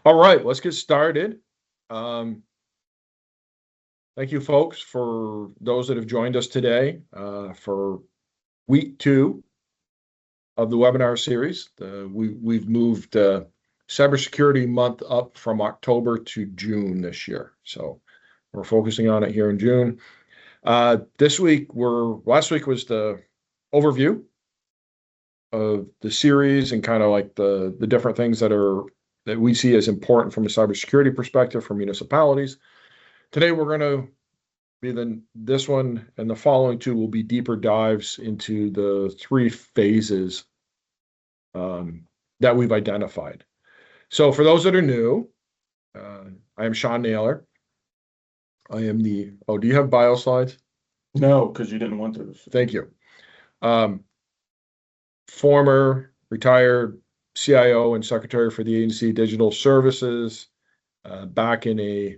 All right, let's get started. Thank you, folks, for those that have joined us today for week 2 of the webinar series. We've moved cybersecurity month up from October to June this year. So we're focusing on it here in June. Last week was the overview of the series and kind of like the different things that we see as important from a cybersecurity perspective for municipalities. Today we're going to be this one and the following 2 will be deeper dives into the 3 phases that we've identified. So for those that are new, I am Sean Naylor. I am do you have bio slides? No, because you didn't want to. Thank you. Former retired CIO and Secretary for the Agency Digital Services, back in a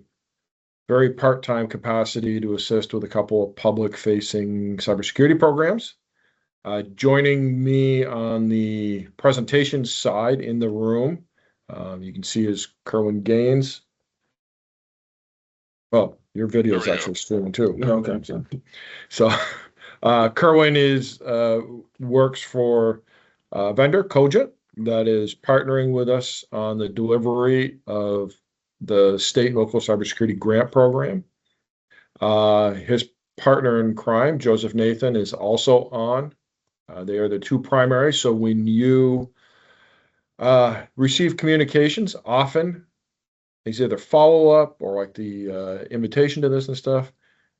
very part-time capacity to assist with a couple of public-facing cybersecurity programs. Joining me on the presentation side in the room, you can see is Kerwin Gaines. Well, your video is actually streaming too. Okay. So Kerwin works for a vendor, Cogent, that is partnering with us on the delivery of the state and local cybersecurity grant program. His partner in crime, Joseph Nathan, is also on. They are the 2 primary. So when you receive communications, often it's either follow-up or like the invitation to this and stuff,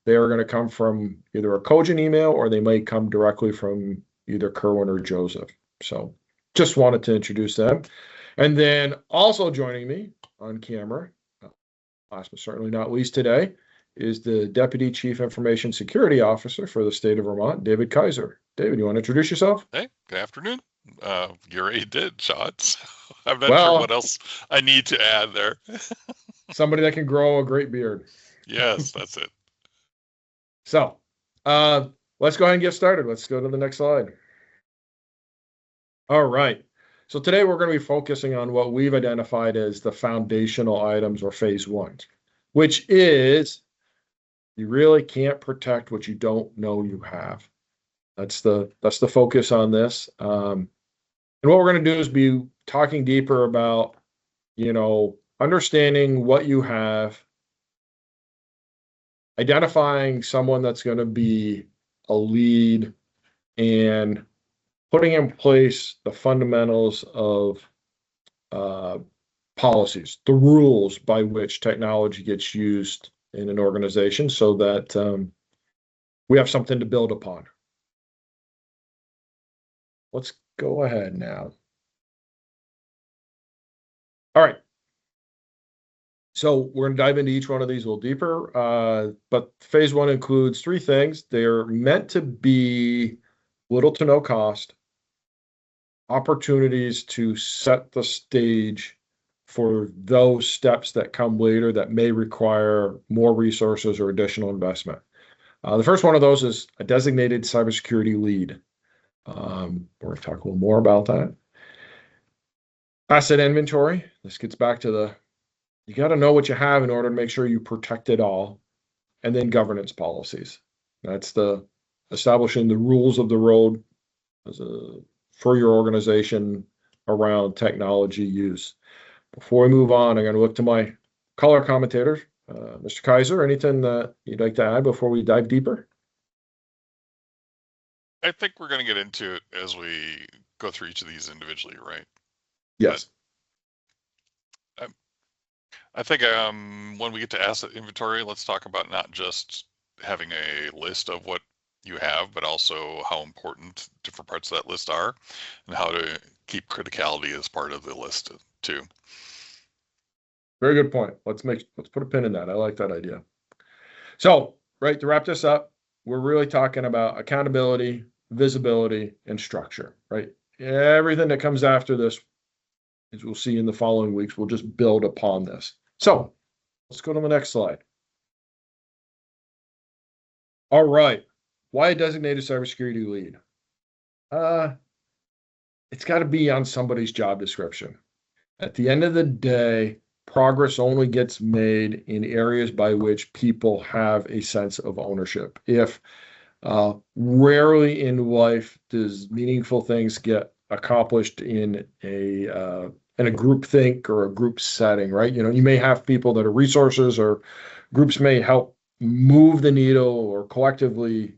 they are going to come from either a Cogent email or they may come directly from either Kerwin or Joseph. So just wanted to introduce them. And then also joining me on camera, last but certainly not least today, is the Deputy Chief Information Security Officer for the state of Vermont, David Kaiser. David, you want to introduce yourself? Hey, good afternoon. You already did, Sean. So I'm not sure what else I need to add there. Somebody that can grow a great beard. Yes, that's it. So let's go ahead and get started. Let's go to the next slide. All right. So today we're going to be focusing on what we've identified as the foundational items or phase 1, which is you really can't protect what you don't know you have. That's the focus on this. And what we're going to do is be talking deeper about, understanding what you have, identifying someone that's going to be a lead, and putting in place the fundamentals of policies, the rules by which technology gets used in an organization so that we have something to build upon. Let's go ahead now. All right. So we're going to dive into each one of these a little deeper. But phase 1 includes 3 things. They're meant to be little to no cost, opportunities to set the stage for those steps that come later that may require more resources or additional investment. The first one of those is a designated cybersecurity lead. We're going to talk a little more about that. Asset inventory. This gets back to you got to know what you have in order to make sure you protect it all. And then governance policies. That's establishing the rules of the road for your organization around technology use. Before we move on, I'm going to look to my color commentators. Mr. Kaiser, anything that you'd like to add before we dive deeper? I think we're going to get into it as we go through each of these individually, right? Yes. But I think when we get to asset inventory, let's talk about not just having a list of what you have, but also how important different parts of that list are and how to keep criticality as part of the list too. Very good point. Let's put a pin in that. I like that idea. So, right, to wrap this up, we're really talking about accountability, visibility, and structure, right? Everything that comes after this, as we'll see in the following weeks, we'll just build upon this. So let's go to the next slide. All right. Why a designated cybersecurity lead? It's got to be on somebody's job description. At the end of the day, progress only gets made in areas by which people have a sense of ownership. If rarely in life does meaningful things get accomplished in a group think or a group setting, right? You know, you may have people that are resources, or groups may help move the needle or collectively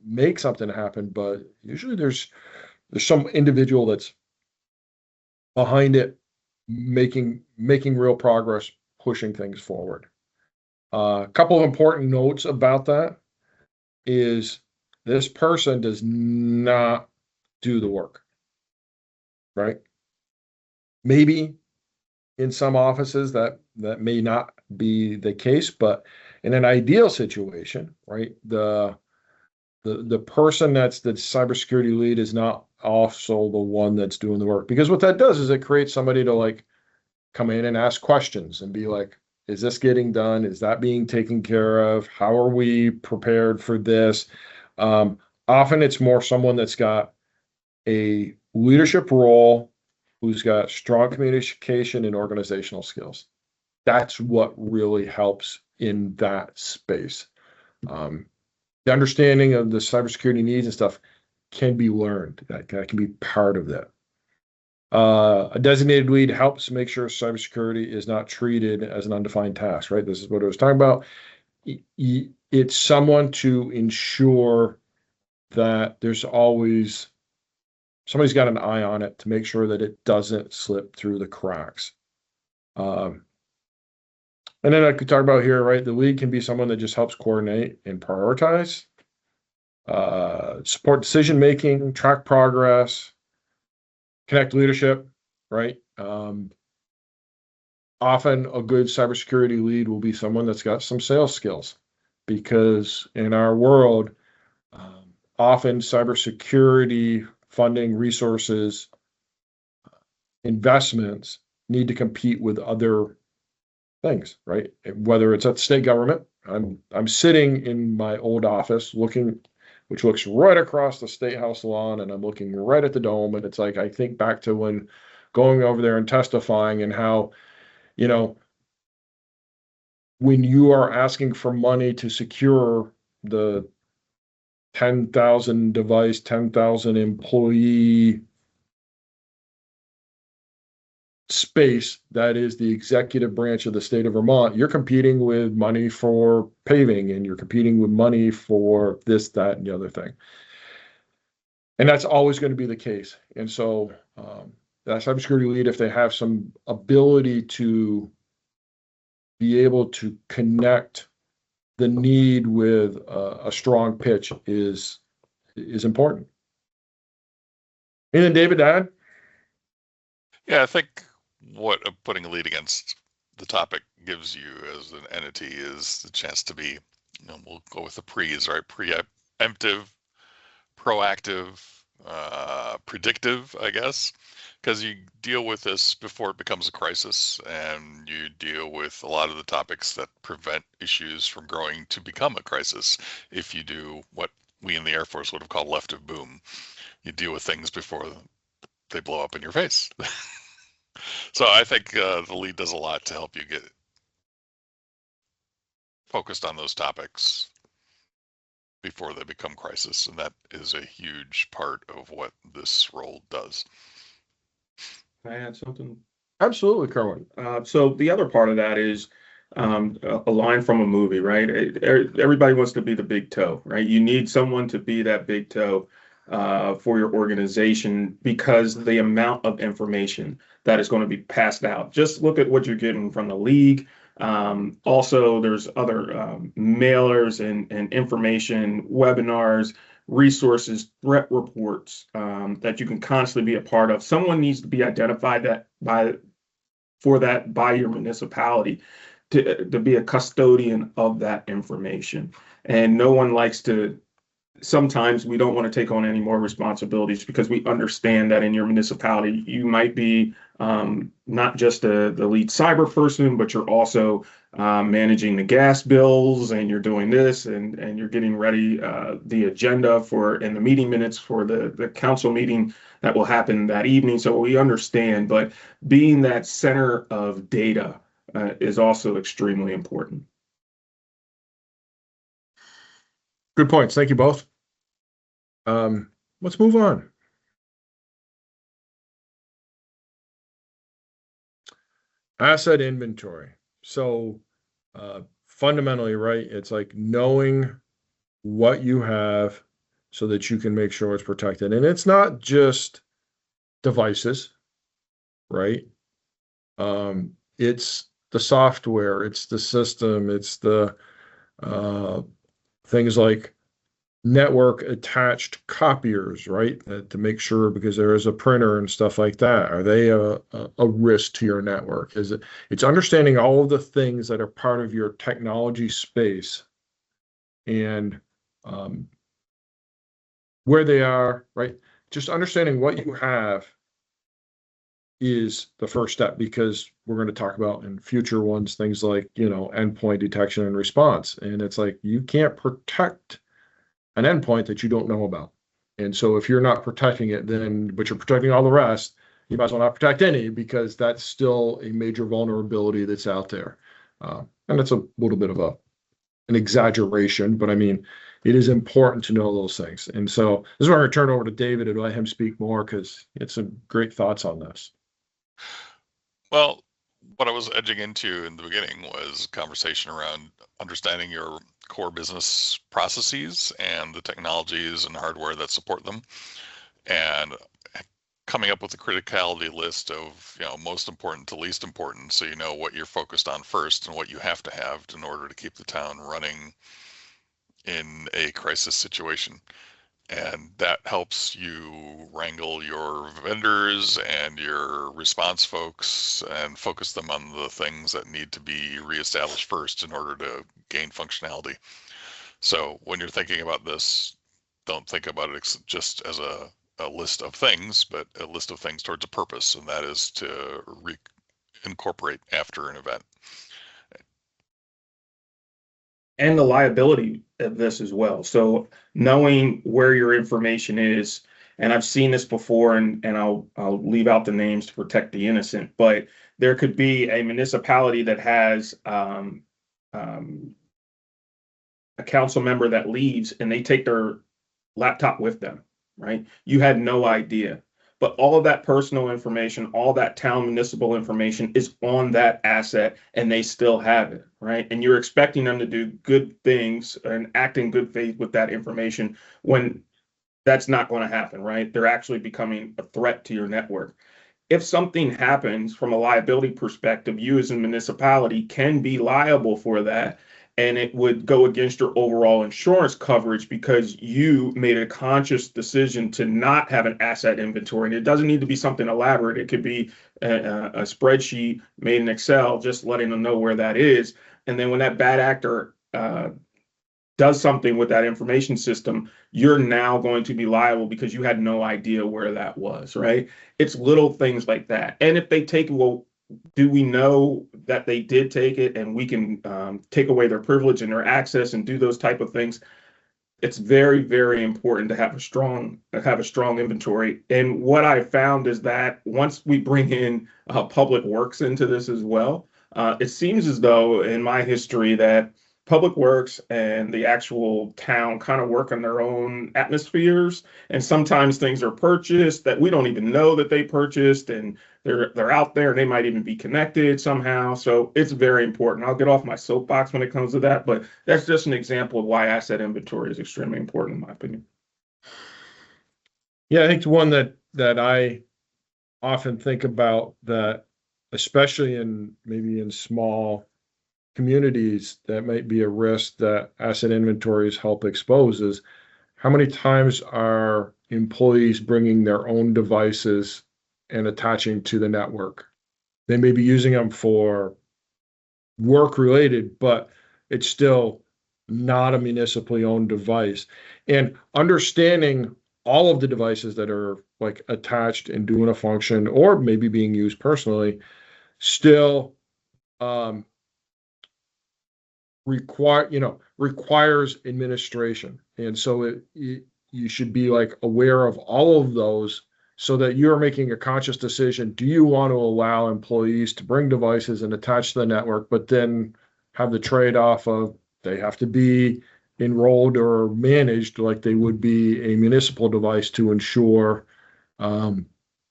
make something happen, but usually there's some individual that's behind it, making real progress, pushing things forward. A couple of important notes about that is this person does not do the work, right? Maybe in some offices that may not be the case, but in an ideal situation, right, the person that's the cybersecurity lead is not also the one that's doing the work, because what that does is it creates somebody to like come in and ask questions and be like, is this getting done? Is that being taken care of? How are we prepared for this? Often it's more someone that's got a leadership role, who's got strong communication and organizational skills. That's what really helps in that space. The understanding of the cybersecurity needs and stuff can be learned. That can be part of that. A designated lead helps make sure cybersecurity is not treated as an undefined task, right? This is what I was talking about. It's someone to ensure that there's always somebody's got an eye on it to make sure that it doesn't slip through the cracks. And then I could talk about here, right? The lead can be someone that just helps coordinate and prioritize, support decision-making, track progress, connect leadership, right? Often a good cybersecurity lead will be someone that's got some sales skills, because in our world, often cybersecurity funding, resources, investments need to compete with other things, right? Whether it's at the state government, I'm sitting in my old office which looks right across the State House lawn, and I'm looking right at the dome, and it's like I think back to when going over there and testifying, and how, you know, when you are asking for money to secure the 10,000 device, 10,000 employee space that is the executive branch of the state of Vermont, you're competing with money for paving, and you're competing with money for this, that, and the other thing. And that's always going to be the case. And so that cybersecurity lead, if they have some ability to be able to connect the need with a strong pitch, is important. And then David, Dad? Yeah, I think what putting a lead against the topic gives you as an entity is the chance to be, we'll go with the pre's, right? Preemptive, proactive, predictive, I guess, because you deal with this before it becomes a crisis, and you deal with a lot of the topics that prevent issues from growing to become a crisis. If you do what we in the Air Force would have called left of boom, you deal with things before they blow up in your face. So I think the lead does a lot to help you get focused on those topics before they become crisis, and that is a huge part of what this role does. Can I add something? Absolutely, Kerwin. So the other part of that is a line from a movie, right? Everybody wants to be the big toe, right? You need someone to be that big toe for your organization, because the amount of information that is going to be passed out. Just look at what you're getting from the league. Also, there's other mailers and information, webinars, resources, threat reports that you can constantly be a part of. Someone needs to be identified by your municipality to be a custodian of that information. And no one likes to sometimes we don't want to take on any more responsibilities because we understand that in your municipality, you might be not just the lead cyber person, but you're also managing the gas bills and you're doing this and you're getting ready the agenda for in the meeting minutes for the council meeting that will happen that evening. So we understand, but being that center of data is also extremely important. Good points. Thank you both. Let's move on. Asset inventory. So fundamentally, right, it's like knowing what you have so that you can make sure it's protected. And it's not just devices, right? It's the software, it's the system, it's the things like network attached copiers, right? To make sure, because there is a printer and stuff like that. Are they a risk to your network? Is it? It's understanding all of the things that are part of your technology space and where they are, right? Just understanding what you have is the first step, because we're going to talk about in future ones things like, endpoint detection and response. And it's like you can't protect an endpoint that you don't know about. And so if you're not protecting it, but you're protecting all the rest, you might as well not protect any, because that's still a major vulnerability that's out there. And it's a little bit of an exaggeration, but I mean, it is important to know those things. And so this is where I'm going to turn it over to David and let him speak more, because he had some great thoughts on this. Well, what I was edging into in the beginning was conversation around understanding your core business processes and the technologies and hardware that support them, and coming up with a criticality list of, most important to least important, so you know what you're focused on first and what you have to have in order to keep the town running in a crisis situation. And that helps you wrangle your vendors and your response folks and focus them on the things that need to be reestablished first in order to gain functionality. So when you're thinking about this, don't think about it just as a list of things, but a list of things towards a purpose, and that is to incorporate after an event. And the liability of this as well. So knowing where your information is, and I've seen this before, and I'll leave out the names to protect the innocent, but there could be a municipality that has a council member that leaves and they take their laptop with them, right? You had no idea. But all of that personal information, all that town municipal information is on that asset and they still have it, right? And you're expecting them to do good things and act in good faith with that information when that's not going to happen, right? They're actually becoming a threat to your network. If something happens from a liability perspective, you as a municipality can be liable for that. And it would go against your overall insurance coverage because you made a conscious decision to not have an asset inventory. And it doesn't need to be something elaborate. It could be a spreadsheet made in Excel, just letting them know where that is. And then when that bad actor does something with that information system, you're now going to be liable because you had no idea where that was, right? It's little things like that. And if they take it, well, do we know that they did take it and we can take away their privilege and their access and do those type of things? It's very, very important to have a strong inventory. And what I found is that once we bring in public works into this as well, it seems as though in my history that public works and the actual town kind of work on their own atmospheres. And sometimes things are purchased that we don't even know that they purchased, and they're out there and they might even be connected somehow. So it's very important. I'll get off my soapbox when it comes to that, but that's just an example of why asset inventory is extremely important, in my opinion. Yeah, I think the one that I often think about, that especially maybe in small communities that might be a risk that asset inventories help expose, is how many times are employees bringing their own devices and attaching to the network? They may be using them for work related, but it's still not a municipally owned device. And understanding all of the devices that are like attached and doing a function or maybe being used personally still um, requires administration. And so you should be like aware of all of those so that you're making a conscious decision. Do you want to allow employees to bring devices and attach to the network, but then have the trade-off of they have to be enrolled or managed like they would be a municipal device to ensure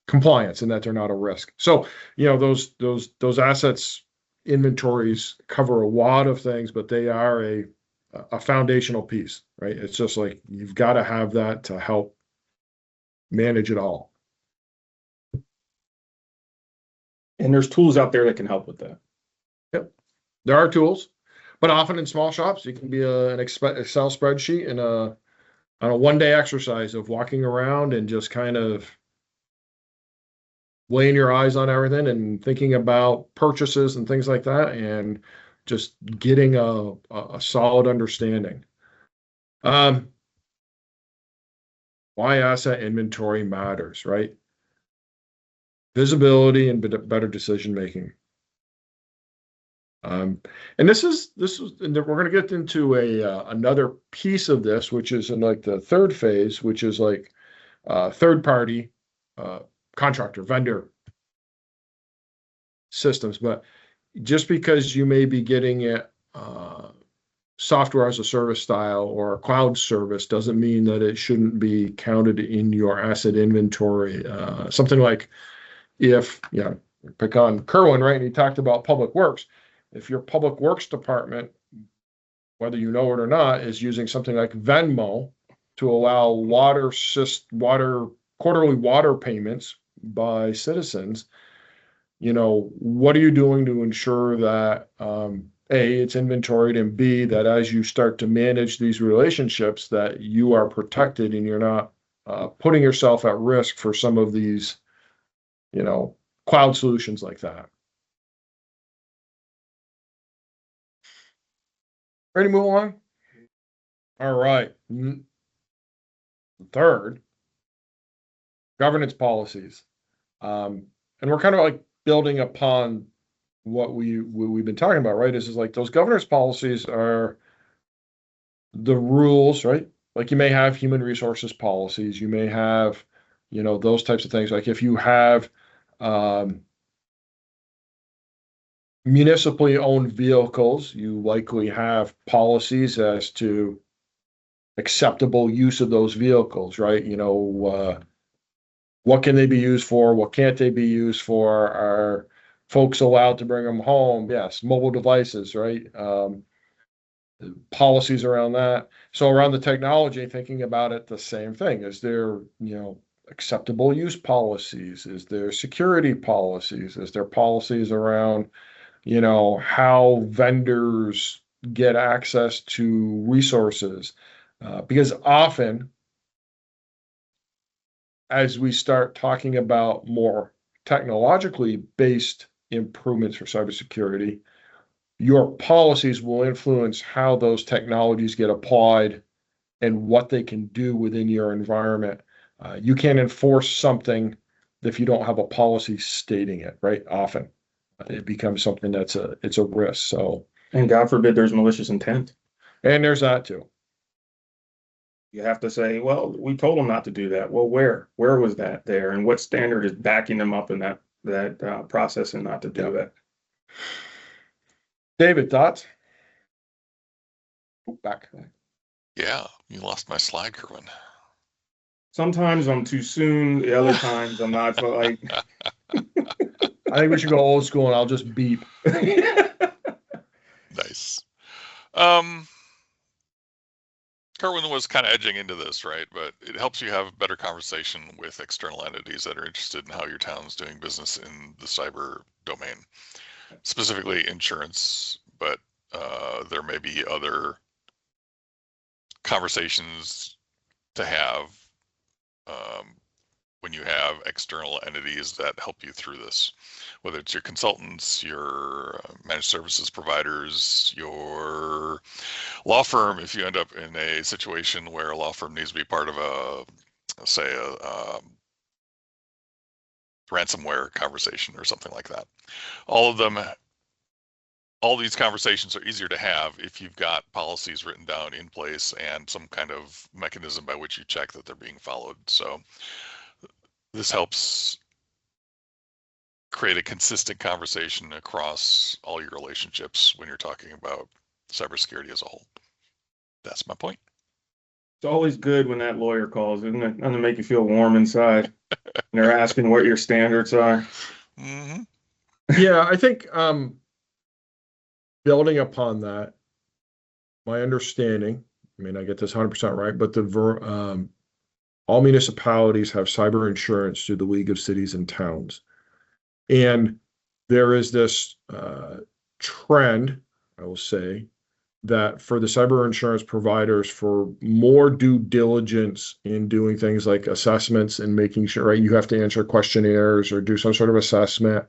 compliance and that they're not a risk. So, those assets inventories cover a lot of things, but they are a foundational piece, right? It's just like you've got to have that to help manage it all. And there's tools out there that can help with that. Yep, there are tools, but often in small shops, it can be an Excel spreadsheet and on a one-day exercise of walking around and just kind of laying your eyes on everything and thinking about purchases and things like that, and just getting a solid understanding. Why asset inventory matters, right? Visibility and better decision making. And and we're going to get into another piece of this, which is in like the third phase, which is like third party contractor vendor systems. But just because you may be getting it software as a service style or a cloud service doesn't mean that it shouldn't be counted in your asset inventory. Something like if, pick on Kerwin, right? And he talked about public works. If your public works department, whether you know it or not, is using something like Venmo to allow quarterly water payments by citizens, what are you doing to ensure that A, it's inventoried, and B, that as you start to manage these relationships, that you are protected and you're not putting yourself at risk for some of these, cloud solutions like that. Ready to move along? All right. Third, governance policies. And we're kind of like building upon what we've been talking about, right? Is like those governance policies are the rules, right? Like you may have human resources policies, you may have, those types of things. Like if you have municipally owned vehicles, you likely have policies as to acceptable use of those vehicles, right? What can they be used for? What can't they be used for? Are folks allowed to bring them home? Yes, mobile devices, right? Policies around that. So around the technology, thinking about it, the same thing. Is there, acceptable use policies? Is there security policies? Is there policies around, how vendors get access to resources? Because often, as we start talking about more technologically based improvements for cybersecurity, your policies will influence how those technologies get applied and what they can do within your environment. You can't enforce something if you don't have a policy stating it, right? Often it becomes something it's a risk. So, and God forbid there's malicious intent. And there's that too. You have to say, well, we told them not to do that. Well, where was that there? And what standard is backing them up in that process and not to do that? David, thoughts? Back. Yeah, you lost my slide, Kerwin. Sometimes I'm too soon. The other times I'm not. So like, I think we should go old school and I'll just beep. Nice. Kerwin was kind of edging into this, right? But it helps you have a better conversation with external entities that are interested in how your town's doing business in the cyber domain, specifically insurance, but there may be other conversations to have when you have external entities that help you through this, whether it's your consultants, your managed services providers, your law firm. If you end up in a situation where a law firm needs to be part of say a ransomware conversation or something like that, all these conversations are easier to have if you've got policies written down in place and some kind of mechanism by which you check that they're being followed. So this helps create a consistent conversation across all your relationships when you're talking about cybersecurity as a whole. That's my point. It's always good when that lawyer calls, isn't it? Doesn't it make you feel warm inside? They're asking what your standards are. Mm-hmm. Yeah, I think building upon that, my understanding, I mean, I get this 100% right, but all municipalities have cyber insurance through the League of Cities and Towns. And there is this trend, I will say, that for the cyber insurance providers, for more due diligence in doing things like assessments and making sure, right, you have to answer questionnaires or do some sort of assessment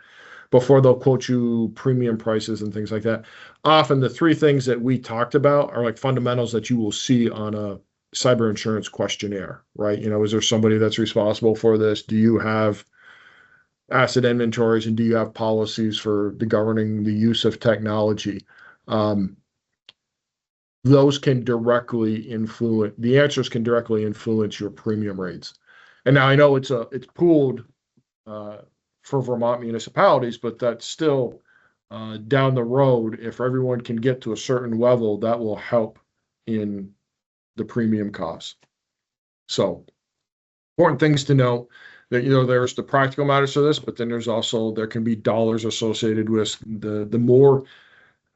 before they'll quote you premium prices and things like that. Often the three things that we talked about are like fundamentals that you will see on a cyber insurance questionnaire, right? You know, is there somebody that's responsible for this? Do you have asset inventories, and do you have policies for the governing the use of technology? Those can directly influence, the answers can directly influence your premium rates. And now I know it's pooled for Vermont municipalities, but that's still down the road. If everyone can get to a certain level, that will help in the premium costs. So important things to know that, you know, there's the practical matters to this, but then there can be dollars associated with the more,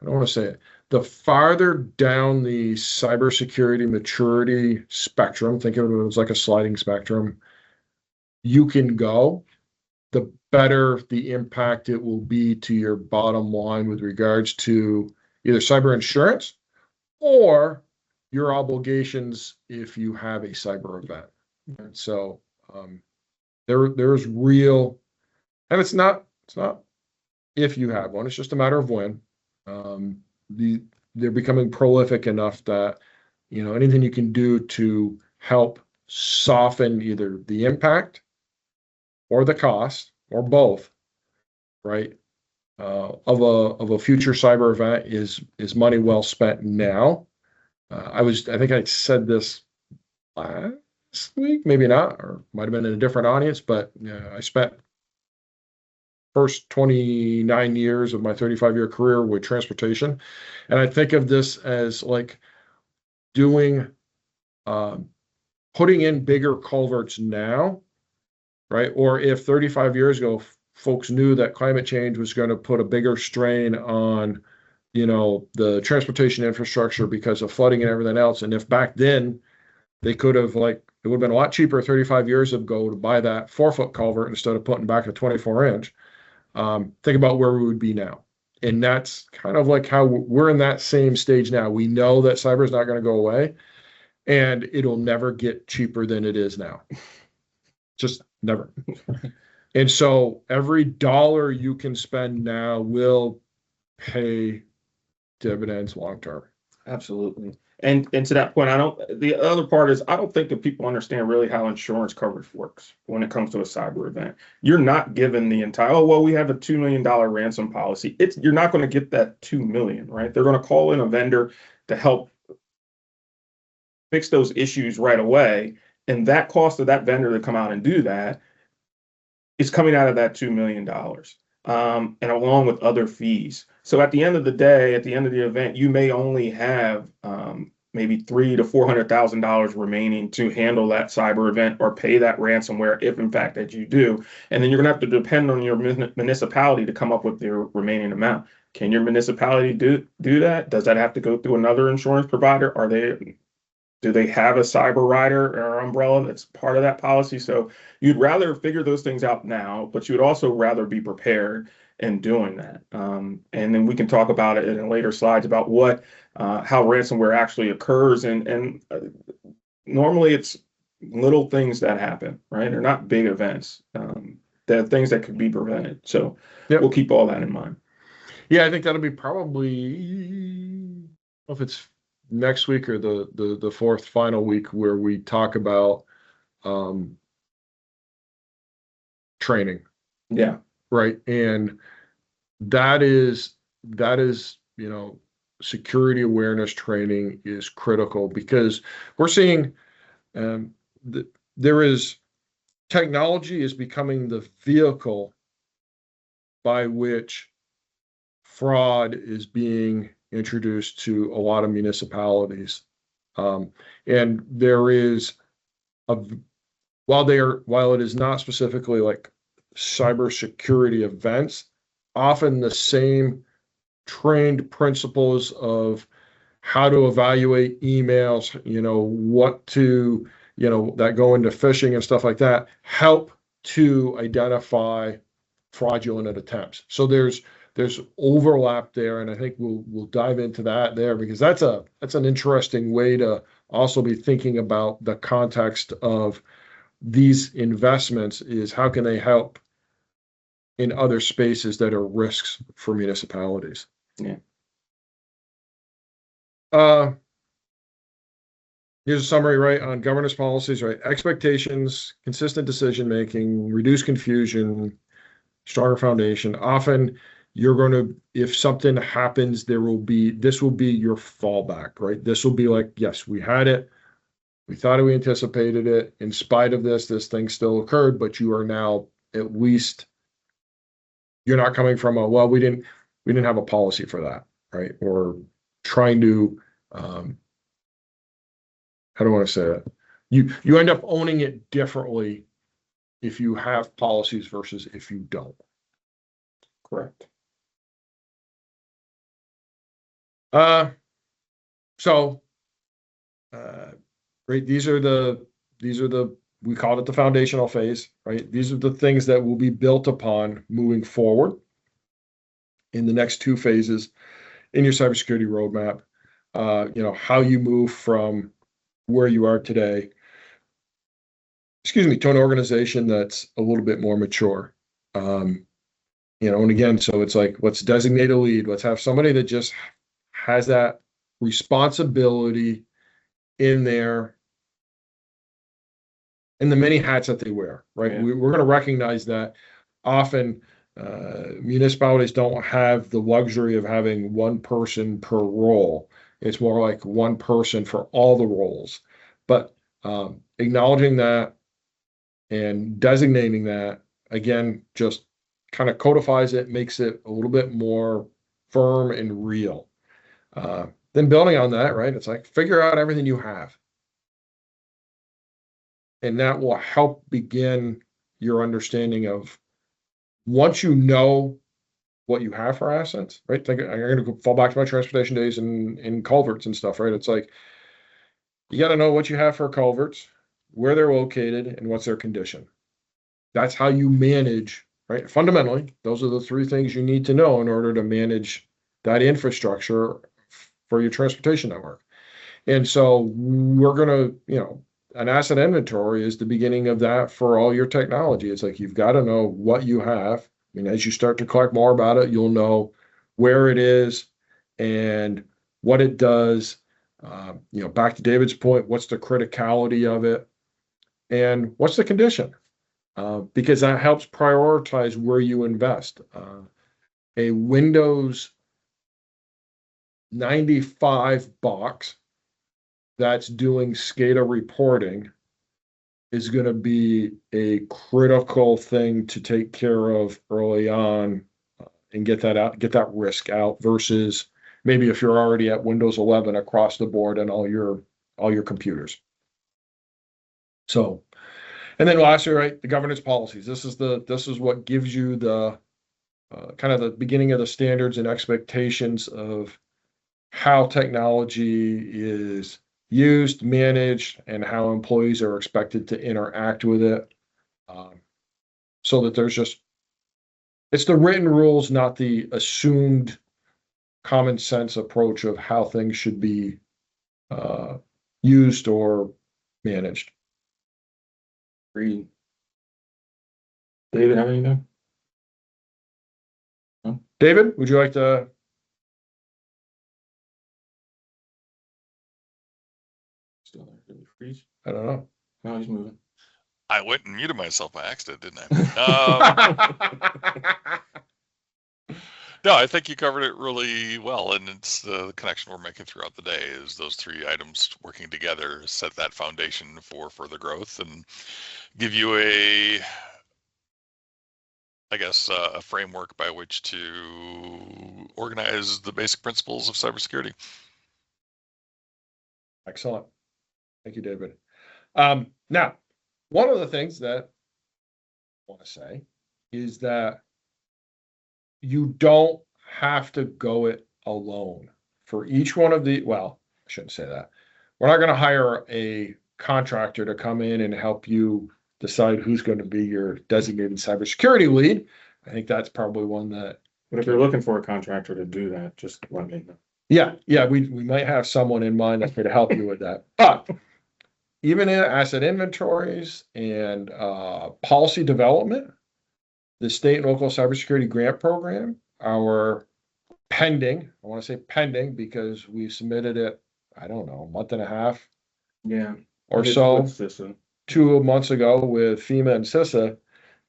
I don't want to say it, the farther down the cybersecurity maturity spectrum, think of it as like a sliding spectrum, you can go, the better the impact it will be to your bottom line with regards to either cyber insurance or your obligations if you have a cyber event. And so there's real, and it's not if you have one, it's just a matter of when. They're becoming prolific enough that, you know, anything you can do to help soften either the impact or the cost or both, right, of a future cyber event is money well spent now. I think I said this last week, maybe not, or might have been in a different audience, but I spent first 29 years of my 35-year career with transportation. And I think of this as like doing, putting in bigger culverts now, right? Or if 35 years ago, folks knew that climate change was going to put a bigger strain on, you know, the transportation infrastructure because of flooding and everything else. And if back then they could have, like, it would have been a lot cheaper 35 years ago to buy that 4-foot culvert instead of putting back a 24-inch. Think about where we would be now. And that's kind of like how we're in that same stage now. We know that cyber is not going to go away, and it'll never get cheaper than it is now. Just never. And so every dollar you can spend now will pay dividends long term. Absolutely. And to that point, the other part is I don't think that people understand really how insurance coverage works when it comes to a cyber event. You're not given the entire, oh, well, we have a $2 million ransom policy. You're not going to get that 2 million, right? They're going to call in a vendor to help fix those issues right away. And that cost of that vendor to come out and do that is coming out of that $2 million. And along with other fees. So at the end of the day, at the end of the event, you may only have maybe $300,000 to $400,000 remaining to handle that cyber event or pay that ransomware, if in fact that you do. And then you're gonna have to depend on your municipality to come up with the remaining amount. Can your municipality do that? Does that have to go through another insurance provider? Do they have a cyber rider or umbrella that's part of that policy? So you'd rather figure those things out now, but you would also rather be prepared in doing that. And then we can talk about it in later slides about how ransomware actually occurs. And normally it's little things that happen, right? They're not big events. They're things that could be prevented. So Yep. we'll keep all that in mind. Yeah, I think that'll be probably, I don't know if it's next week or the fourth final week where we talk about training, Yeah. right? And that is security awareness training is critical because we're seeing that there is technology is becoming the vehicle by which fraud is being introduced to a lot of municipalities. And there is a while it is not specifically like cybersecurity events, often the same trained principles of how to evaluate emails, what to, that go into phishing and stuff like that, help to identify fraudulent attempts. So there's overlap there, and I think we'll dive into that there because that's an interesting way to also be thinking about the context of these investments is how can they help in other spaces that are risks for municipalities. Yeah. Here's a summary, right, on governance policies, right? Expectations, consistent decision making, reduce confusion, stronger foundation. Often you're going to, if something happens, this will be your fallback, right? This will be like, yes, we had it. We thought we anticipated it. In spite of this thing still occurred, but you are now at least, you're not coming from well, we didn't have a policy for that, right? Or trying to, how do I want to say it? You end up owning it differently if you have policies versus if you don't. Correct. So, right, these are the we called it the foundational phase, right? These are the things that will be built upon moving forward in the next two phases in your cybersecurity roadmap. How you move from where you are today, to an organization that's a little bit more mature. And again, so it's like, let's designate a lead. Let's have somebody that just has that responsibility in there in the many hats that they wear, right? Yeah. We're going to recognize that often municipalities don't have the luxury of having one person per role. It's more like one person for all the roles. But acknowledging that and designating that, again, just kind of codifies it, makes it a little bit more firm and real. Then building on that, right? It's like figure out everything you have. And that will help begin your understanding of once you know what you have for assets, right? I'm going to fall back to my transportation days in culverts and stuff, right? It's like you got to know what you have for culverts, where they're located, and what's their condition. That's how you manage, right? Fundamentally, those are the three things you need to know in order to manage that infrastructure for your transportation network. And so we're going to, an asset inventory is the beginning of that for all your technology. It's like you've got to know what you have. I mean, as you start to collect more about it, you'll know where it is and what it does. Back to David's point, what's the criticality of it and what's the condition? Because that helps prioritize where you invest. A Windows 95 box that's doing SCADA reporting is going to be a critical thing to take care of early on and get that out, get that risk out versus maybe if you're already at Windows 11 across the board and all your computers. So, and then lastly, right, the governance policies. This is what gives you the kind of the beginning of the standards and expectations of how technology is used, managed, and how employees are expected to interact with it. So that it's the written rules, not the assumed common sense approach of how things should be used or managed. Agreed. David, have anything? David, would you like to? Still there? Did we freeze? I don't know. No, he's moving. I went and muted myself by accident, didn't I? No, I think you covered it really well, and it's the connection we're making throughout the day is those three items working together set that foundation for further growth and give you a framework by which to organize the basic principles of cybersecurity. Excellent. Thank you, David. Now, one of the things that I want to say is that you don't have to go it alone for each one of the, well, I shouldn't say that. We're not going to hire a contractor to come in and help you decide who's going to be your designated cybersecurity lead. I think that's probably one that. But if you're looking for a contractor to do that, just let me know. Yeah, we might have someone in mind that could help you with that. But even in asset inventories and policy development, the state and local cybersecurity grant program, our pending, I want to say pending because we submitted it, I don't know, a month and a half or so, 2 months ago with FEMA and CISA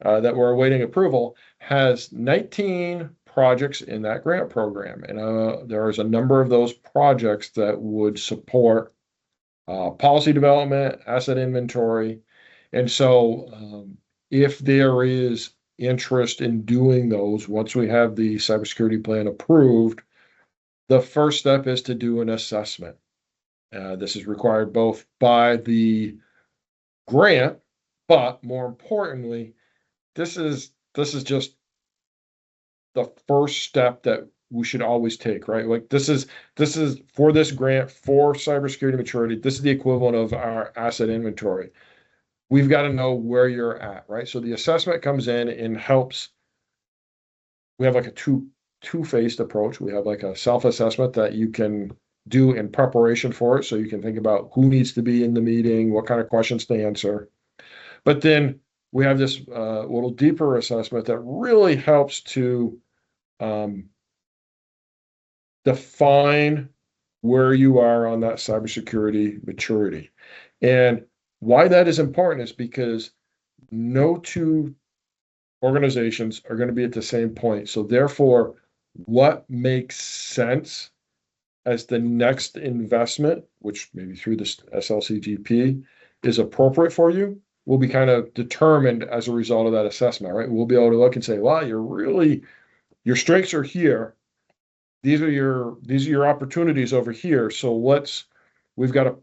that we're awaiting approval, has 19 projects in that grant program. And there's a number of those projects that would support policy development, asset inventory. And so if there is interest in doing those, once we have the cybersecurity plan approved, the first step is to do an assessment. This is required both by the grant, but more importantly, this is just the first step that we should always take, right? Like this is for this grant for cybersecurity maturity. This is the equivalent of our asset inventory. We've got to know where you're at, right? So the assessment comes in and helps. We have like a two-faced approach. We have like a self-assessment that you can do in preparation for it. So you can think about who needs to be in the meeting, what kind of questions to answer. But then we have this little deeper assessment that really helps to define where you are on that cybersecurity maturity. And why that is important is because no two organizations are going to be at the same point. So therefore, what makes sense as the next investment, which maybe through this SLCGP is appropriate for you, will be kind of determined as a result of that assessment, right? We'll be able to look and say, well, your strengths are here. These are your opportunities over here. So we've got to,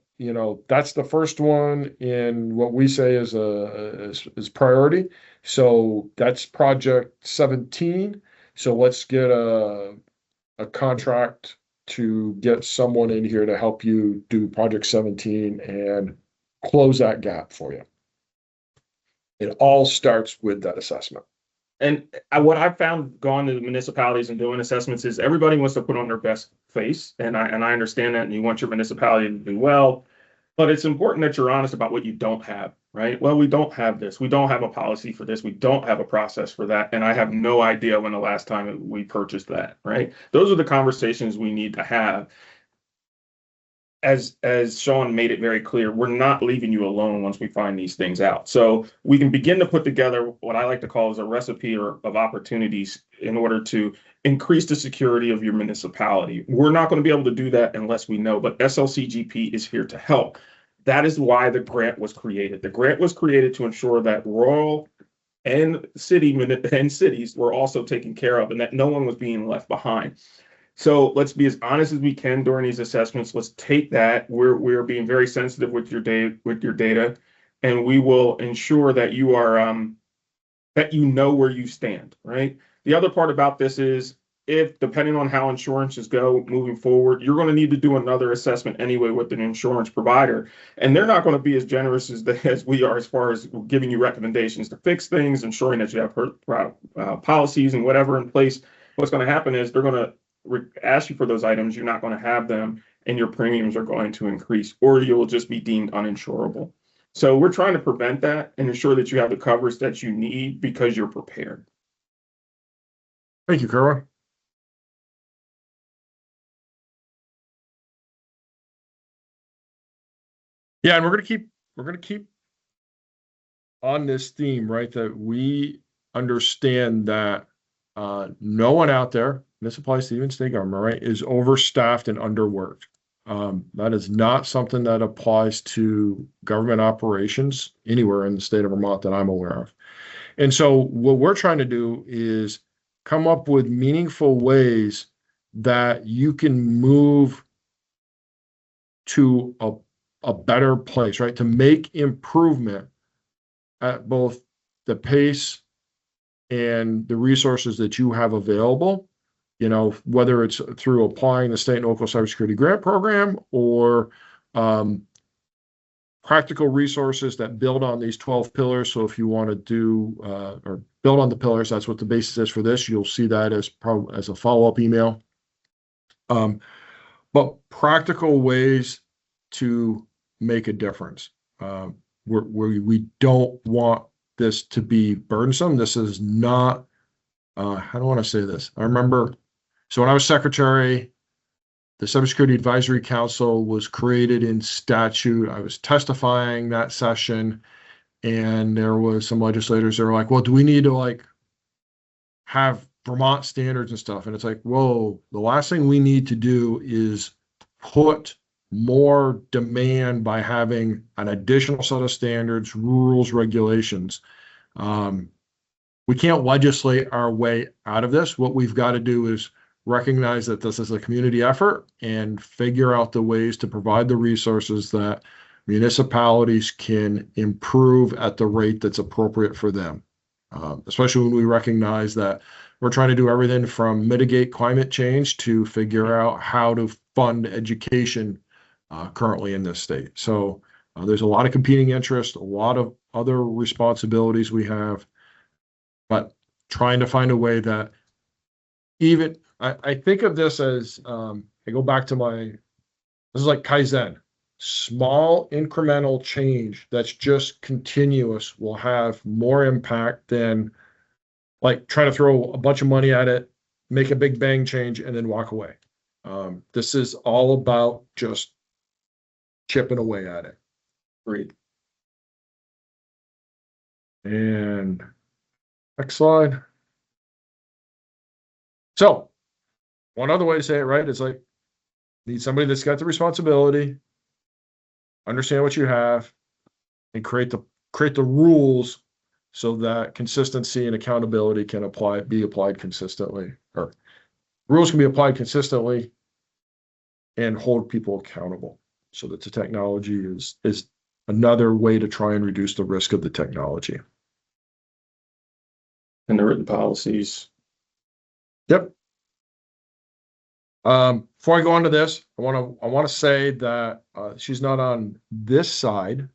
that's the first one in what we say is priority. So that's project 17. So let's get a contract to get someone in here to help you do project 17 and close that gap for you. It all starts with that assessment. And what I've found going to the municipalities and doing assessments is everybody wants to put on their best face. And I understand that, and you want your municipality to do well, but it's important that you're honest about what you don't have, right? Well, we don't have this. We don't have a policy for this. We don't have a process for that. And I have no idea when the last time we purchased that, right? Those are the conversations we need to have. As Sean made it very clear, we're not leaving you alone once we find these things out. So we can begin to put together what I like to call as a recipe of opportunities in order to increase the security of your municipality. We're not going to be able to do that unless we know, but SLCGP is here to help. That is why the grant was created. The grant was created to ensure that rural and cities were also taken care of and that no one was being left behind. So let's be as honest as we can during these assessments. Let's take that. We're being very sensitive with your data, and we will ensure that you are that you know where you stand. Right. The other part about this is if depending on how insurances go moving forward, you're going to need to do another assessment anyway with an insurance provider, and they're not going to be as generous as we are as far as giving you recommendations to fix things, ensuring that you have policies and whatever in place. What's going to happen is they're going to ask you for those items, you're not going to have them, and your premiums are going to increase, or you'll just be deemed uninsurable. So we're trying to prevent that and ensure that you have the coverage that you need because you're prepared. Thank you, Kerwin. Yeah, and we're gonna keep on this theme, right? That we understand that no one out there, this applies to even state government, right, is overstaffed and underworked. That is not something that applies to government operations anywhere in the state of Vermont that I'm aware of. And so what we're trying to do is come up with meaningful ways that you can move to a better place, right? To make improvement at both the pace and the resources that you have available, whether it's through applying the state and local cybersecurity grant program or practical resources that build on these 12 pillars. So if you want to do or build on the pillars, that's what the basis is for this. You'll see that as a follow-up email. But practical ways to make a difference. We don't want this to be burdensome. This is not, how do I want to say this? I remember, so when I was secretary, the Cybersecurity Advisory Council was created in statute. I was testifying that session, and there was some legislators that were like, well, do we need to have Vermont standards and stuff? And it's like, whoa, the last thing we need to do is put more demand by having an additional set of standards, rules, regulations. We can't legislate our way out of this. What we've got to do is recognize that this is a community effort and figure out the ways to provide the resources that municipalities can improve at the rate that's appropriate for them. Especially when we recognize that we're trying to do everything from mitigate climate change to figure out how to fund education currently in this state. So there's a lot of competing interests, a lot of other responsibilities we have, but trying to find a way that even, I think of this as, I go back to this is like Kaizen. Small incremental change that's just continuous will have more impact than trying to throw a bunch of money at it, make a big bang change, and then walk away. This is all about just chipping away at it. Great. And next slide. So one other way to say it, right, is need somebody that's got the responsibility, understand what you have, and create the rules so that consistency and accountability can be applied consistently, or rules can be applied consistently and hold people accountable so that the technology is another way to try and reduce the risk of the technology. And the written policies. Yep. Before I go on to this, I want to say that she's not on this side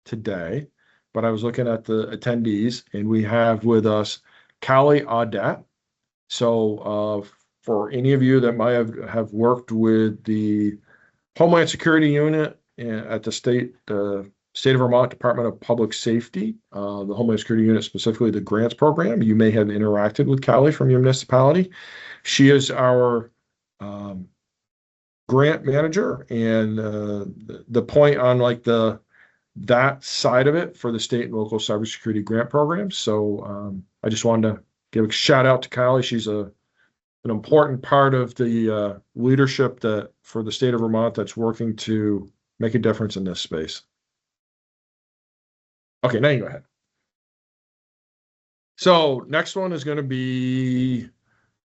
today, but I was looking at the attendees, and we have with us Callie Audet. So for any of you that might have worked with the Homeland Security Unit at the state of Vermont Department of Public Safety, the Homeland Security Unit, specifically the grants program, you may have interacted with Callie from your municipality. She is our grant manager, and the point on that side of it for the state and local cybersecurity grant programs. So I just wanted to give a shout out to Kylie. She's an important part of the leadership for the state of Vermont that's working to make a difference in this space. Okay, now you go ahead. So next one is going to be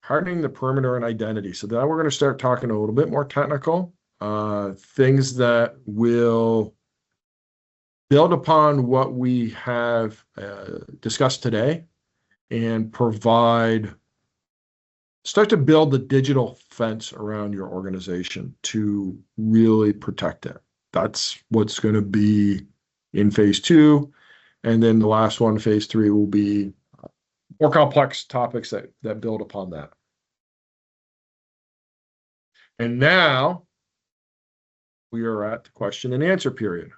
hardening the perimeter and identity. So now we're going to start talking a little bit more technical, things that will build upon what we have discussed today and start to build the digital fence around your organization to really protect it. That's what's going to be in phase 2. And then the last one, phase 3, will be more complex topics that build upon that. And now we are at the question and answer period.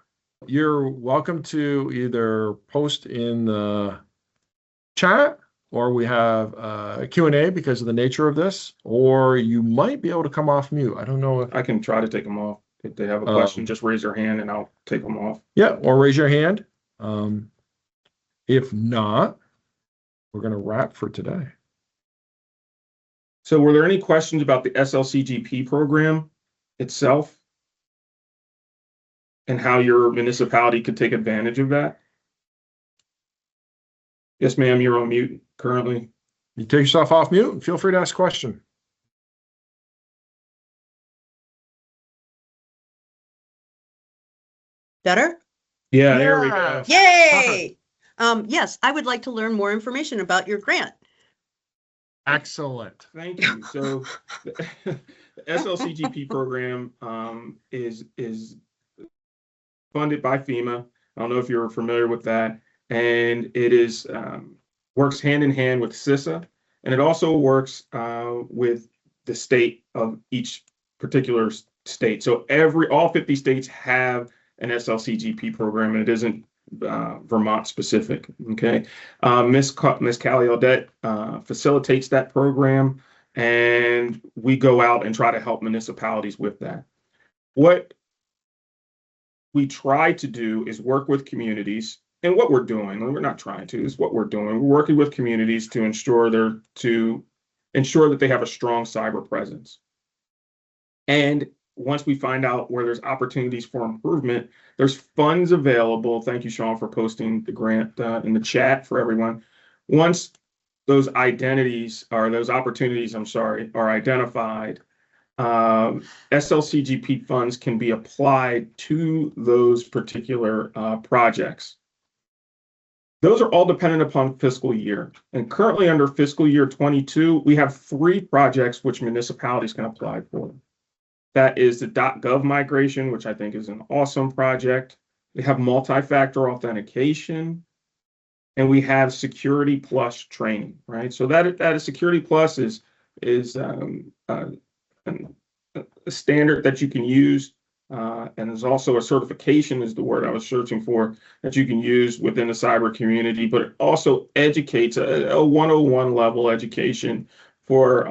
You're welcome to either post in the chat, or we have a Q&A because of the nature of this, or you might be able to come off mute. I don't know if, I can try to take them off. If they have a question, just raise their hand and I'll take them off. yeah, or raise your hand. If not, we're going to wrap for today. So were there any questions about the SLCGP program itself and how your municipality could take advantage of that? Yes, ma'am, you're on mute currently. You take yourself off mute and feel free to ask a question. Better? Yeah, there we go. Yay! Yes, I would like to learn more information about your grant. Excellent. Thank you. So the SLCGP program is funded by FEMA. I don't know if you're familiar with that. And it is works hand in hand with CISA, and it also works with the state of each particular state. So all 50 states have an SLCGP program, and it isn't Vermont specific. Okay, Miss Callie Audette facilitates that program, and we go out and try to help municipalities with that. What we try to do is work with communities, and what we're doing, and we're not trying to, is what we're doing. We're working with communities to ensure that they have a strong cyber presence. And once we find out where there's opportunities for improvement, there's funds available. Thank you, Sean, for posting the grant in the chat for everyone. Once those opportunities are identified, SLCGP funds can be applied to those particular projects. Those are all dependent upon fiscal year. And currently under fiscal year 22, we have 3 projects which municipalities can apply for. That is the .gov migration, which I think is an awesome project. We have multi-factor authentication, and we have Security Plus training, right? So that is Security Plus is a standard that you can use, and there's also a certification is the word I was searching for that you can use within the cyber community, but it also educates a 101 level education for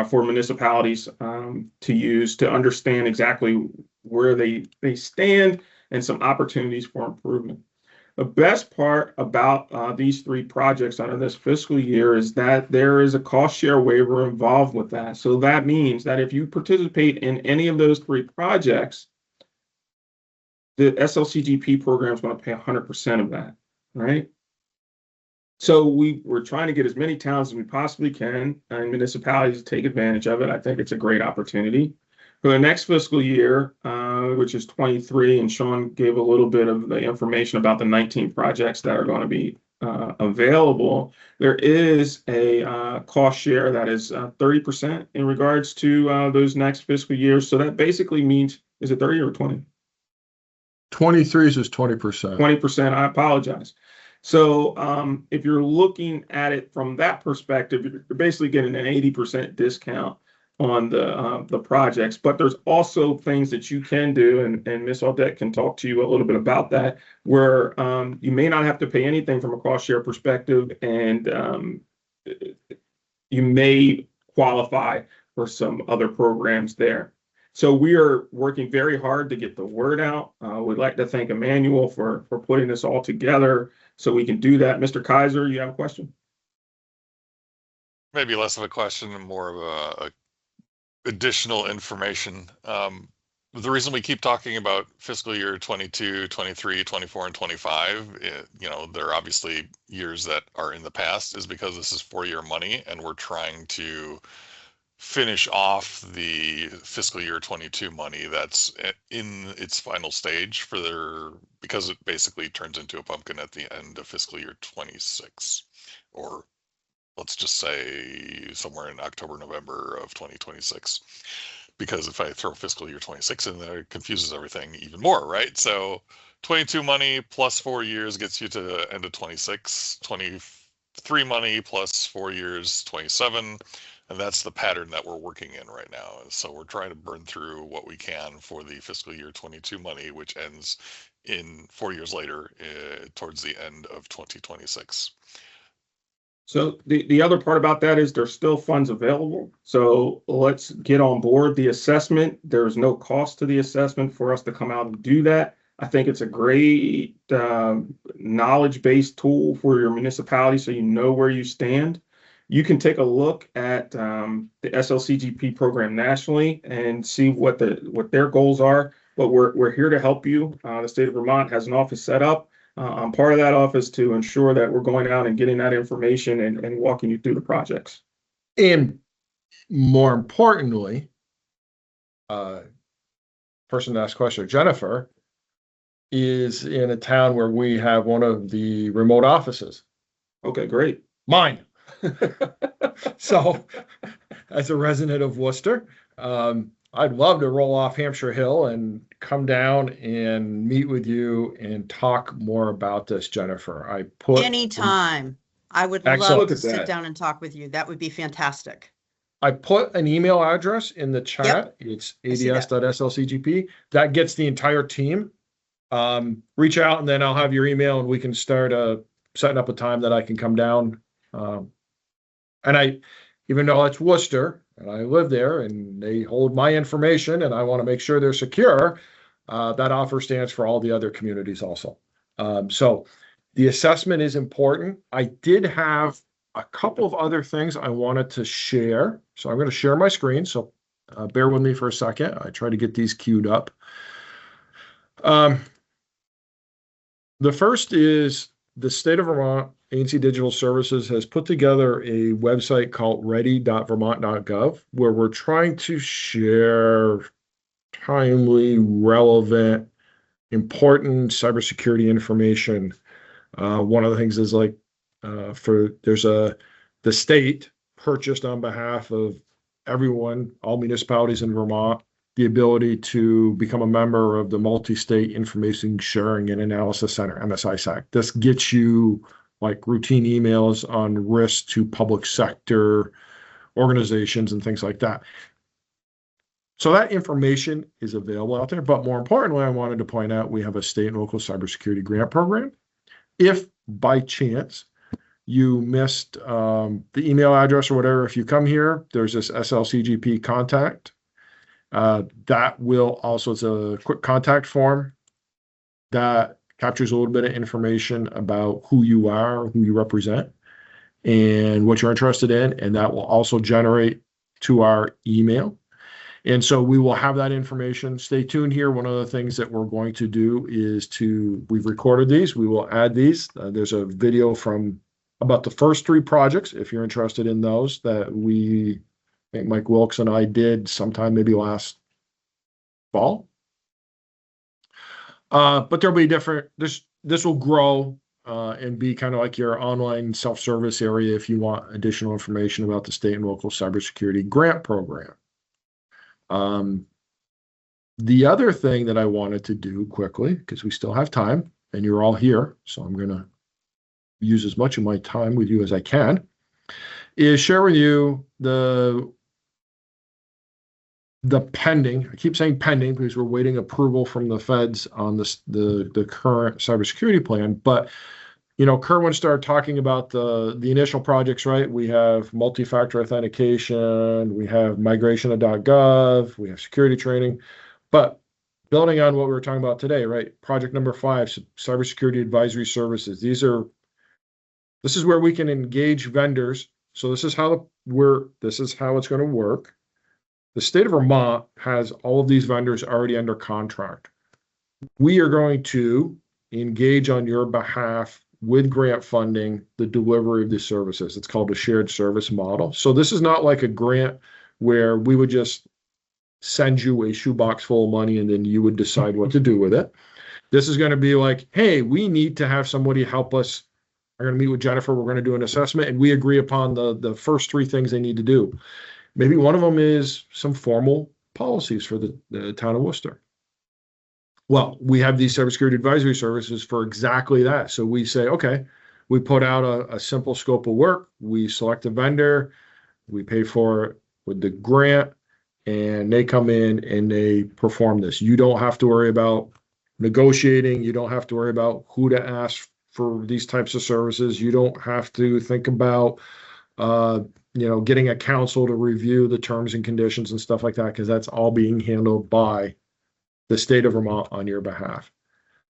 for municipalities to use to understand exactly where they stand and some opportunities for improvement. The best part about these 3 projects under this fiscal year is that there is a cost share waiver involved with that. So that means that if you participate in any of those 3 projects, the SLCGP program is going to pay 100% of that, right? So we're trying to get as many towns as we possibly can and municipalities to take advantage of it. I think it's a great opportunity. For the next fiscal year, which is 23, and Sean gave a little bit of the information about the 19 projects that are going to be available, there is a cost share that is 30% in regards to those next fiscal years. So that basically means, is it 30 or 20? 23 is 20%. 20%, I apologize. So if you're looking at it from that perspective, you're basically getting an 80% discount on the projects. But there's also things that you can do, and Ms. Audette can talk to you a little bit about that, where you may not have to pay anything from a cost share perspective, and you may qualify for some other programs there. So we are working very hard to get the word out. We'd like to thank Emmanuel for putting this all together so we can do that. Mr. Kaiser, you have a question? Maybe less of a question and more of a additional information. The reason we keep talking about fiscal year 22, 23, 24, and 25, there are obviously years that are in the past, is because this is 4-year money, and we're trying to finish off the fiscal year 22 money that's in its final stage because it basically turns into a pumpkin at the end of fiscal year 26, or let's just say somewhere in October, November of 2026. Because if I throw fiscal year 26 in there, it confuses everything even more, right? So 22 money plus 4 years gets you to the end of 26, 23 money plus 4 years, 27. And that's the pattern that we're working in right now. So we're trying to burn through what we can for the fiscal year 22 money, which ends in 4 years later, towards the end of 2026. So the other part about that is there's still funds available. So let's get on board the assessment. There's no cost to the assessment for us to come out and do that. I think it's a great knowledge-based tool for your municipality so you know where you stand. You can take a look at the SLCGP program nationally and see what their goals are. But we're here to help you. The state of Vermont has an office set up. I'm part of that office to ensure that we're going out and getting that information and walking you through the projects. And more importantly, person to ask question, Jennifer, is in a town where we have one of the remote offices. Okay, great. Mine. So, as a resident of Worcester, I'd love to roll off Hampshire Hill and come down and meet with you and talk more about this, Jennifer. I put Anytime. I would Excellent. love to Look at sit that. down and talk with you. That would be fantastic. I put an email address in the chat. It's I see that. ads.slcgp. That gets the entire team. Reach out and then I'll have your email and we can start setting up a time that I can come down. And even though it's Worcester and I live there and they hold my information and I want to make sure they're secure, that offer stands for all the other communities also. So the assessment is important. I did have a couple of other things I wanted to share. So I'm going to share my screen. So bear with me for a second. I try to get these queued up. The first is the state of Vermont Agency Digital Services has put together a website called ready.vermont.gov where we're trying to share timely, relevant, important cybersecurity information. One of the things is like the state purchased on behalf of everyone, all municipalities in Vermont, the ability to become a member of the Multi-State Information Sharing and Analysis Center, MSISAC. This gets you like routine emails on risk to public sector organizations and things like that. So that information is available out there. But more importantly, I wanted to point out we have a state and local cybersecurity grant program. If by chance you missed the email address or whatever, if you come here, there's this SLCGP contact. That will also, it's a quick contact form that captures a little bit of information about who you are, who you represent, and what you're interested in. And that will also generate to our email. And so we will have that information. Stay tuned here. One of the things that we're going to do is we've recorded these. We will add these. There's a video from about the first 3 projects, if you're interested in those, that I think Mike Wilkes and I did sometime maybe last fall. But there'll be this will grow and be kind of like your online self-service area if you want additional information about the state and local cybersecurity grant program. The other thing that I wanted to do quickly, because we still have time and you're all here, so I'm going to use as much of my time with you as I can, is share with you the pending, I keep saying pending because we're waiting approval from the feds on the current cybersecurity plan. But, Kerwin started talking about the initial projects, right? We have multi-factor authentication, we have migration to .gov, we have security training. But building on what we were talking about today, right? Project number 5, cybersecurity advisory services. This is where we can engage vendors. So this is how it's going to work. The state of Vermont has all of these vendors already under contract. We are going to engage on your behalf with grant funding, the delivery of the services. It's called a shared service model. So this is not like a grant where we would just send you a shoebox full of money and then you would decide what to do with it. This is going to be like, hey, we need to have somebody help us. I'm going to meet with Jennifer. We're going to do an assessment and we agree upon the first 3 things they need to do. Maybe one of them is some formal policies for the town of Worcester. Well, we have these cybersecurity advisory services for exactly that. So we say, okay, we put out a simple scope of work. We select a vendor. We pay for it with the grant and they come in and they perform this. You don't have to worry about negotiating. You don't have to worry about who to ask for these types of services. You don't have to think about, getting a council to review the terms and conditions and stuff like that, because that's all being handled by the state of Vermont on your behalf.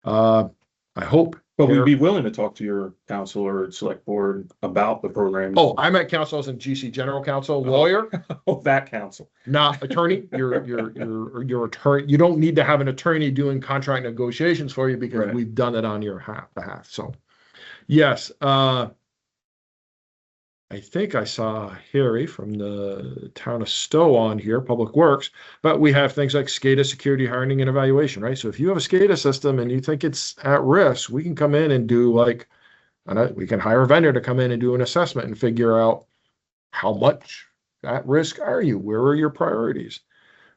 I hope. But we'd be willing to talk to your council or select board about the program. Oh, I'm at council as in GC general counsel, lawyer, Oh, that council. not attorney. Your attorney. You don't need to have an attorney doing contract negotiations for you, because Right. we've done it on your behalf. So, yes, I think I saw Harry from the town of Stowe on here, Public Works, but we have things like SCADA security hardening and evaluation, right? So if you have a SCADA system and you think it's at risk, we can come in and do we can hire a vendor to come in and do an assessment and figure out how much at risk are you? Where are your priorities?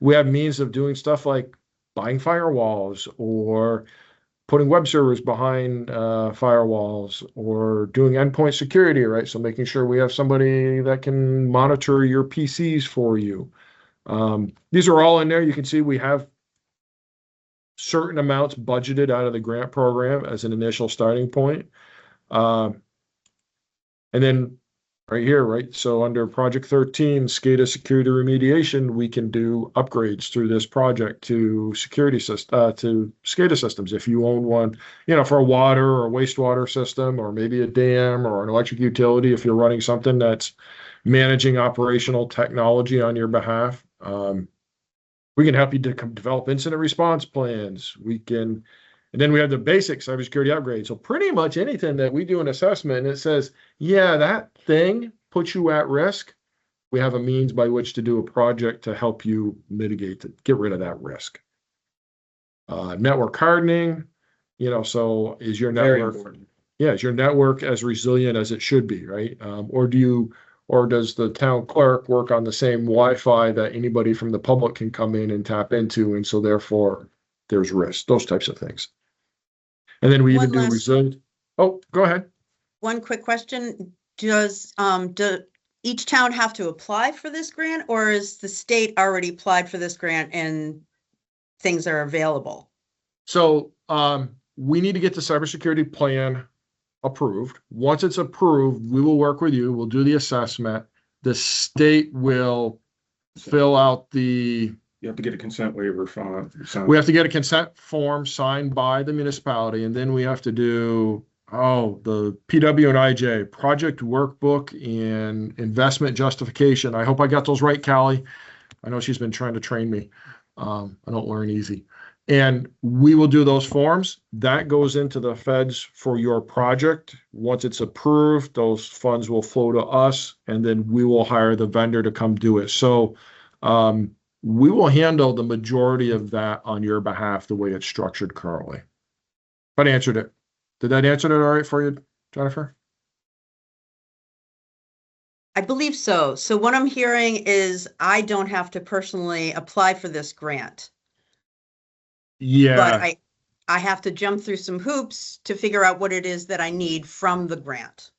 We have means of doing stuff like buying firewalls or putting web servers behind firewalls, or doing endpoint security, right? So making sure we have somebody that can monitor your PCs for you. These are all in there. You can see we have certain amounts budgeted out of the grant program as an initial starting point. And then right here, right? So under Project 13, SCADA security remediation, we can do upgrades through this project to to SCADA systems. If you own one, for a water or wastewater system, or maybe a dam or an electric utility, if you're running something that's managing operational technology on your behalf, we can help you to develop incident response plans. And then we have the basic cybersecurity upgrades. So pretty much anything that we do an assessment and it says, yeah, that thing puts you at risk, we have a means by which to do a project to help you mitigate it, get rid of that risk. Network hardening, so is your Very network, important. is your network as resilient as it should be, right? Or does the town clerk work on the same Wi-Fi that anybody from the public can come in and tap into, and so therefore there's risk, those types of things. And then we even do resilient. Oh, go ahead. One quick question. Does each town have to apply for this grant, or is the state already applied for this grant and things are available? So we need to get the cybersecurity plan approved. Once it's approved, we will work with you. We'll do the assessment. The state will fill out You have to get a consent waiver from it. We have to get a consent form signed by the municipality, and then we have to do, the PW and IJ, project workbook and investment justification. I hope I got those right, Callie. I know she's been trying to train me. I don't learn easy. And we will do those forms. That goes into the feds for your project. Once it's approved, those funds will flow to us, and then we will hire the vendor to come do it. So, we will handle the majority of that on your behalf the way it's structured currently. But answered it. Did that answer it all right for you, Jennifer? I believe so. So what I'm hearing is I don't have to personally apply for this grant. Yeah. But I have to jump through some hoops to figure out what it is that I need from the grant.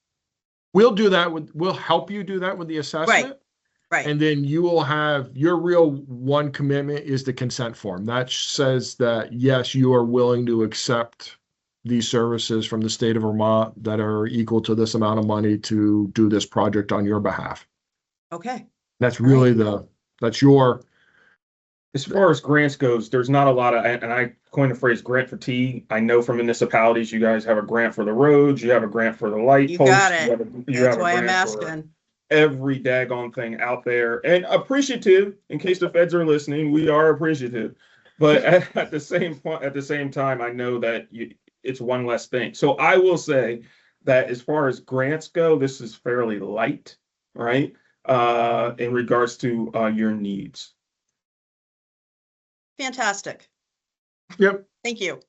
We'll do that we'll help you do that with the assessment. Right. And then you will have your real one commitment is the consent form. That says that, yes, you are willing to accept these services from the state of Vermont that are equal to this amount of money to do this project on your behalf. Okay. That's really that's your. As far as grants goes, there's not a lot of, and I coined the phrase grant fatigue. I know from municipalities, you guys have a grant for the roads, you have a grant for the light You posts. got it. You That's have a why I'm grant for asking. every daggone thing out there, and appreciative. In case the feds are listening, we are appreciative. But at the same time, I know that it's one less thing. So I will say that as far as grants go, this is fairly light, right? In regards to your needs. Fantastic. Yep. Thank you.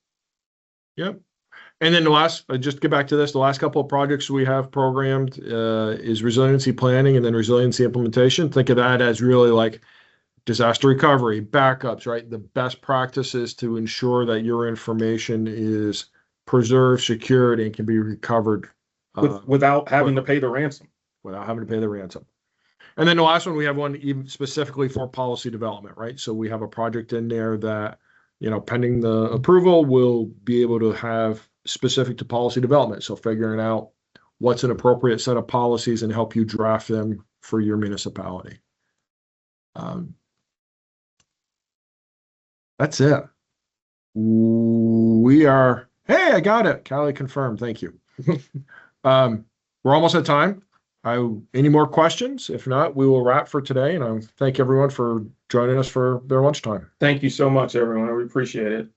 Yep. And then just get back to this, the last couple of projects we have programmed is resiliency planning and then resiliency implementation. Think of that as really like disaster recovery, backups, right? The best practices to ensure that your information is preserved, secured, and can be recovered. Without having to pay the ransom. Without having to pay the ransom. And then the last one, we have one even specifically for policy development, right? So we have a project in there that pending the approval, we'll be able to have specific to policy development. So figuring out what's an appropriate set of policies and help you draft them for your municipality. That's it. Hey, I got it. Callie confirmed. Thank you. We're almost at time. Any more questions? If not, we will wrap for today. And I thank everyone for joining us for their lunchtime. Thank you so much, everyone. We appreciate it.